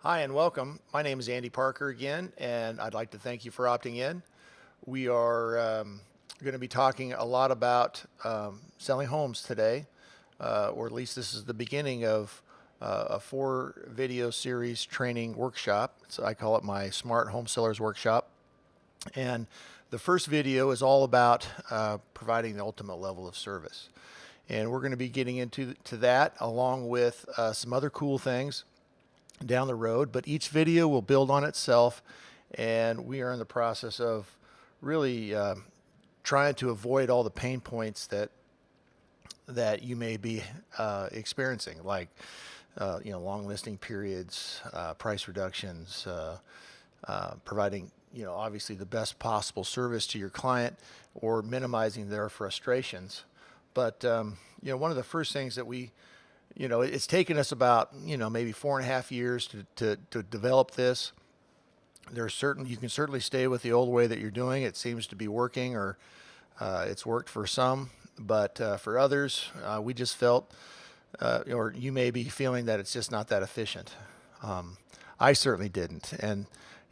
Hi and welcome. My name is Andy Parker again, and I'd like to thank you for opting in. We are going to be talking a lot about selling homes today, or at least this is the beginning of a 4 video series training workshop. So I call it my Smart Home Sellers Workshop. And the first video is all about providing the ultimate level of service. And we're going to be getting into that along with some other cool things down the road, but each video will build on itself, and we are in the process of really trying to avoid all the pain points that you may be experiencing, like long listing periods, price reductions, providing obviously the best possible service to your client, or minimizing their frustrations. But one of the first things that it's taken us about, maybe 4.5 years to develop this. You can certainly stay with the old way that you're doing. It seems to be working, or it's worked for some, but for others, we just felt, or you may be feeling that it's just not that efficient. I certainly didn't. And,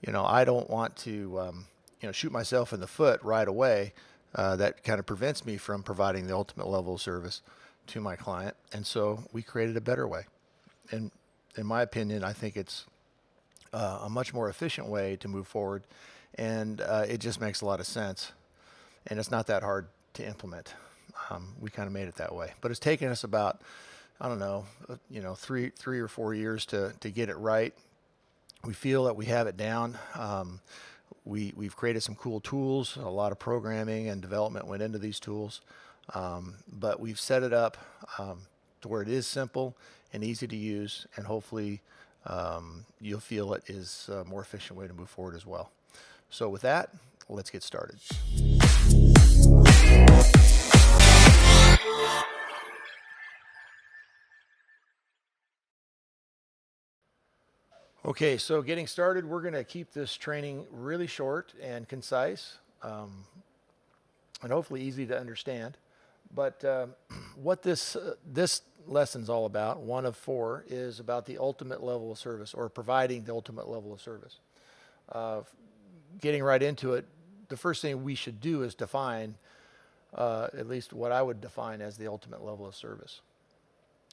I don't want to, shoot myself in the foot right away. That kind of prevents me from providing the ultimate level of service to my client. And so we created a better way. And in my opinion, I think it's a much more efficient way to move forward. And it just makes a lot of sense. And it's not that hard to implement. We kind of made it that way. But it's taken us about, I don't know, 3 or 4 years to get it right. We feel that we have it down. We've created some cool tools. A lot of programming and development went into these tools. But we've set it up to where it is simple and easy to use, and hopefully you'll feel it is a more efficient way to move forward as well. So with that, let's get started. Okay, so getting started, we're going to keep this training really short and concise, and hopefully easy to understand. But what this lesson's all about, one of 4, is about the ultimate level of service, or providing the ultimate level of service. Getting right into it, the first thing we should do is define, at least what I would define as the ultimate level of service.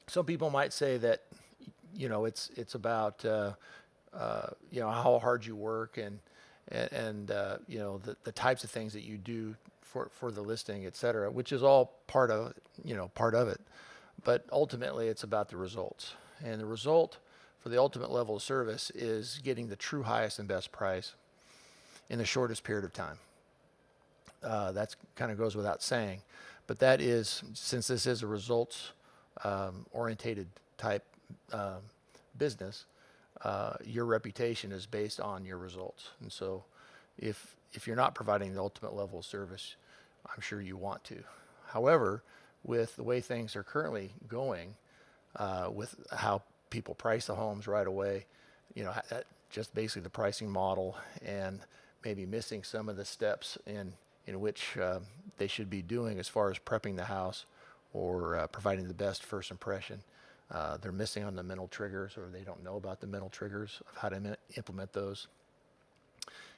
Some people might say that, it's about how hard you work and the types of things that you do for the listing, et cetera, which is all part of it. But ultimately, it's about the results. And the result for the ultimate level of service is getting the true highest and best price in the shortest period of time. That kind of goes without saying. But that is, since this is a results orientated type business, your reputation is based on your results. And so if you're not providing the ultimate level of service, I'm sure you want to. However, with the way things are currently going, with how people price the homes right away, just basically the pricing model, and maybe missing some of the steps in which they should be doing as far as prepping the house, or providing the best first impression. They're missing on the mental triggers, or they don't know about the mental triggers of how to implement those.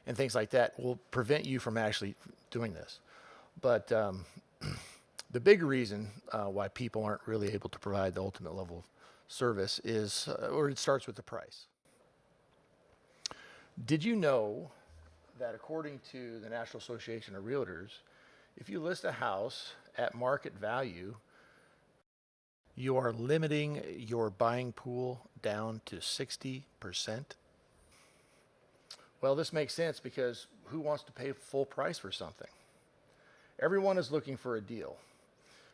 And things like that will prevent you from actually doing this. But the big reason why people aren't really able to provide the ultimate level of service is, or it starts with the price. Did you know that according to the National Association of Realtors, if you list a house at market value, you are limiting your buying pool down to 60%? Well, this makes sense, because who wants to pay full price for something? Everyone is looking for a deal.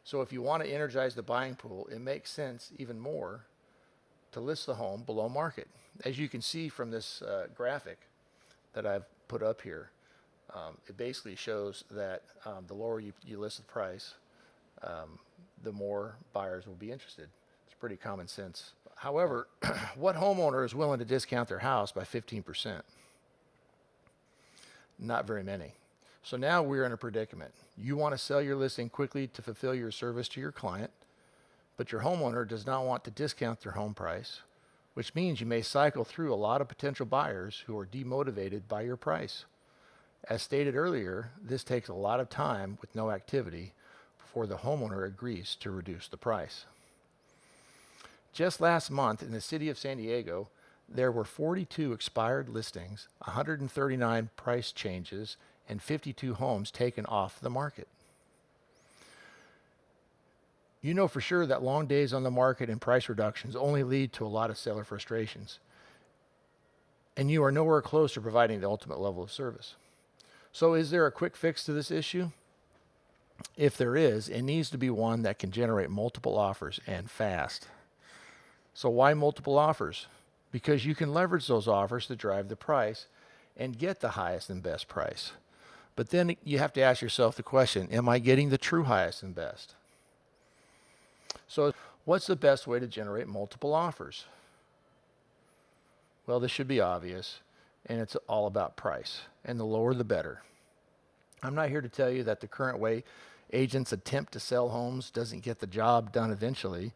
So if you want to energize the buying pool, it makes sense even more to list the home below market. As you can see from this graphic that I've put up here, it basically shows that the lower you list the price, the more buyers will be interested. It's pretty common sense. However, what homeowner is willing to discount their house by 15%? Not very many. So now we're in a predicament. You want to sell your listing quickly to fulfill your service to your client, but your homeowner does not want to discount their home price which means you may cycle through a lot of potential buyers who are demotivated by your price. As stated earlier, this takes a lot of time with no activity before the homeowner agrees to reduce the price. Just last month in the city of San Diego, there were 42 expired listings, 139 price changes, and 52 homes taken off the market. You know for sure that long days on the market and price reductions only lead to a lot of seller frustrations, and you are nowhere close to providing the ultimate level of service. So is there a quick fix to this issue? If there is, it needs to be one that can generate multiple offers and fast. So why multiple offers? Because you can leverage those offers to drive the price and get the highest and best price. But then you have to ask yourself the question, am I getting the true highest and best? So what's the best way to generate multiple offers? Well, this should be obvious, and it's all about price, and the lower the better. I'm not here to tell you that the current way agents attempt to sell homes doesn't get the job done eventually,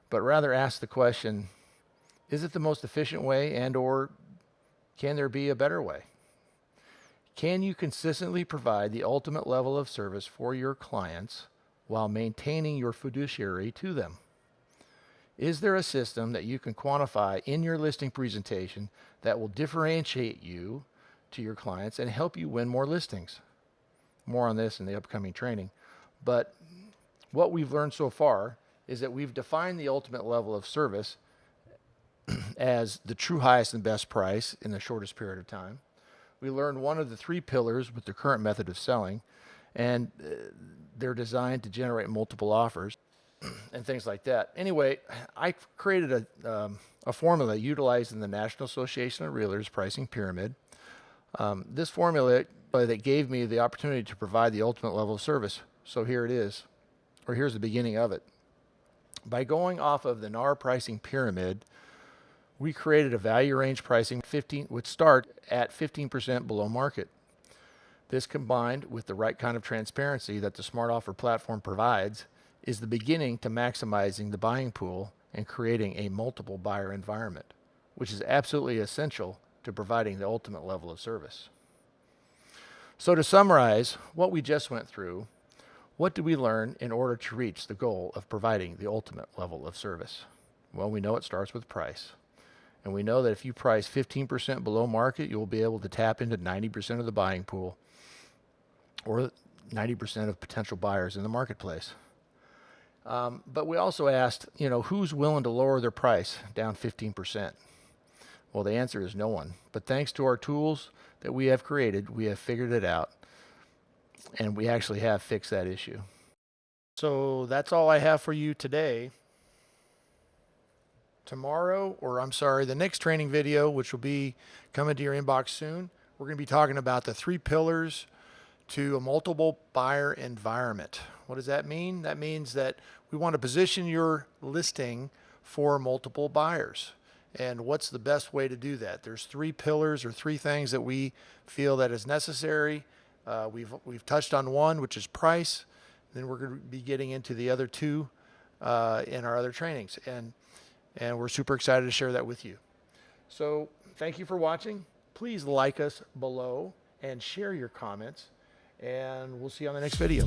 but rather ask the question, is it the most efficient way, and or can there be a better way? Can you consistently provide the ultimate level of service for your clients while maintaining your fiduciary to them? Is there a system that you can quantify in your listing presentation that will differentiate you to your clients and help you win more listings? More on this in the upcoming training. But what we've learned so far is that we've defined the ultimate level of service as the true highest and best price in the shortest period of time. We learned one of the 3 pillars with the current method of selling, and they're designed to generate multiple offers and things like that. Anyway, I created a formula utilizing the National Association of Realtors pricing pyramid. This formula that gave me the opportunity to provide the ultimate level of service. So here it is, or here's the beginning of it. By going off of the NAR pricing pyramid, we created a value range pricing would start at 15% below market. This, combined with the right kind of transparency that the Smart Offer platform provides, is the beginning to maximizing the buying pool and creating a multiple buyer environment, which is absolutely essential to providing the ultimate level of service. So to summarize what we just went through, what did we learn in order to reach the goal of providing the ultimate level of service? Well, we know it starts with price. And we know that if you price 15% below market, you'll be able to tap into 90% of the buying pool, or 90% of potential buyers in the marketplace. But we also asked, who's willing to lower their price down 15%? Well, the answer is no one. But thanks to our tools that we have created, we have figured it out, and we actually have fixed that issue. So that's all I have for you today. The next training video, which will be coming to your inbox soon, we're going to be talking about the 3 pillars to a multiple buyer environment. What does that mean? That means that we want to position your listing for multiple buyers. And what's the best way to do that? There's 3 pillars or 3 things that we feel that is necessary. We've touched on one, which is price. Then we're going to be getting into the other 2 in our other trainings. And we're super excited to share that with you. So thank you for watching. Please like us below and share your comments. And we'll see you on the next video.